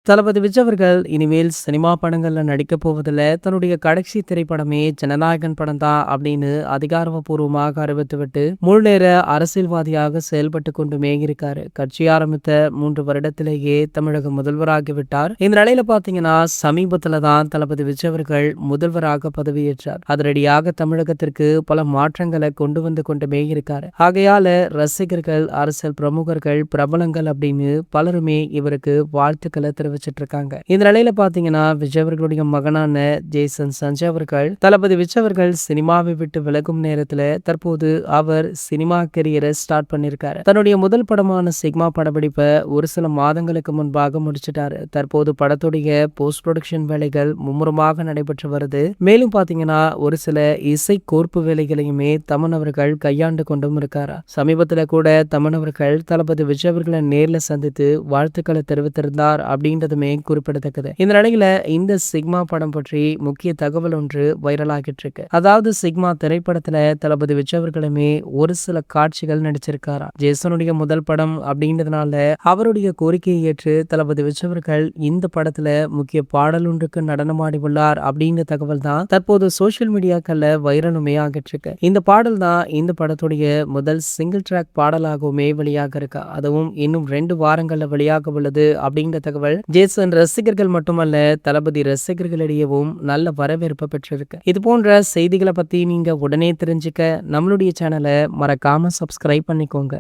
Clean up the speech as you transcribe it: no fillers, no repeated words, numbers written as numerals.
தளபதி விஜய் அவர்கள் இனிமேல் சினிமா படங்கள்ல நடிக்க போவதில்ல, தன்னுடைய கடைசி திரைப்படமே ஜனநாயகன் படம் தான் அப்படின்னு அதிகாரப்பூர்வமாக அறிவித்துவிட்டு முழு நேர அரசியல்வாதியாக செயல்பட்டு கொண்டுமே இருக்காரு. கட்சி ஆரம்பித்த 3 வருடத்திலேயே தமிழக முதல்வராகிவிட்டார். இந்த நிலையில பாத்தீங்கன்னா சமீபத்துல தான் தளபதி விஜய் அவர்கள் முதல்வராக பதவியேற்றார். அதிரடியாக தமிழகத்திற்கு பல மாற்றங்களை கொண்டு வந்து கொண்டுமே இருக்காரு. ஆகையால ரசிகர்கள், அரசியல் பிரமுகர்கள், பிரபலங்கள் அப்படின்னு பலருமே இவருக்கு வாழ்த்துக்களை தெரிவிச்சிட்டு இருக்காங்க. இந்த நிலையில பாத்தீங்கன்னா விஜய் அவர்களுடைய மகனான ஜேசன் சஞ்சய் அவர்கள் தளபதி விஜய் அவர்கள் சினிமாவை விட்டு விலகும் நேரத்துல தற்போது அவர் சினிமா கெரியரை ஸ்டார்ட் பண்ணிருக்காரு. தன்னுடைய முதல் படமான சிக்மா படப்பிடிப்பை ஒரு சில மாதங்களுக்கு முன்பாக முடிச்சிட்டாரு. தற்போது படத்துடைய போஸ்ட் ப்ரொடக்ஷன் வேலைகள் மும்முரமாக நடைபெற்று வருது. மேலும் பாத்தீங்கன்னா ஒரு சில இசை கோர்ப்பு வேலைகளையுமே தமன் அவர்கள் கையாண்டு கொண்டும் இருக்காரா. சமீபத்துல கூட தமன் அவர்கள் தளபதி விஜய் அவர்களை நேர்ல சந்தித்து வாழ்த்துக்களை தெரிவித்திருந்தார் அப்படின்றதுமே குறிப்பிடத்தக்கது. இந்த நிலையில இந்த சிக்மா படம் பற்றி முக்கிய தகவல் ஒன்று வைரல் ஆகிட்டு இருக்கு. அதாவது சிக்மா திரைப்படத்துல தளபதி விஜய் அவர்களுமே ஒரு சில காட்சிகள் நடிச்சிருக்காரா. ஜேசனுடைய முதல் படம் அப்படின்றதுனால அவருடைய கோரிக்கையை ஏற்று தளபதி விஜய் அவர்கள் இந்த படத்துல முக்கிய பாடல் ஒன்றுக்கு நடனமாடி உள்ளார் அப்படின்ற தகவல் தான் தற்போது சோசியல் மீடியாக்கள்ல வைரலுமே ஆகிட்டு இருக்கு. இந்த பாடல் தான் இந்த படத்துடைய முதல் சிங்கிள் ட்ராக் பாடலாகவுமே வெளியாக இருக்கா. அதுவும் இன்னும் 2 வாரங்கள்ல வெளியாக உள்ளது அப்படின்ற தகவல் ஜேசன் ரசிகர்கள் மட்டுமல்ல தளபதி ரசிகர்களிடையவும் நல்ல வரவேற்பு பெற்றிருக்கு. இது போன்ற செய்திகளை பத்தி நீங்க உடனே தெரிஞ்சுக்க நம்மளுடைய சேனலை மறக்காம சப்ஸ்கிரைப் பண்ணிக்கோங்க.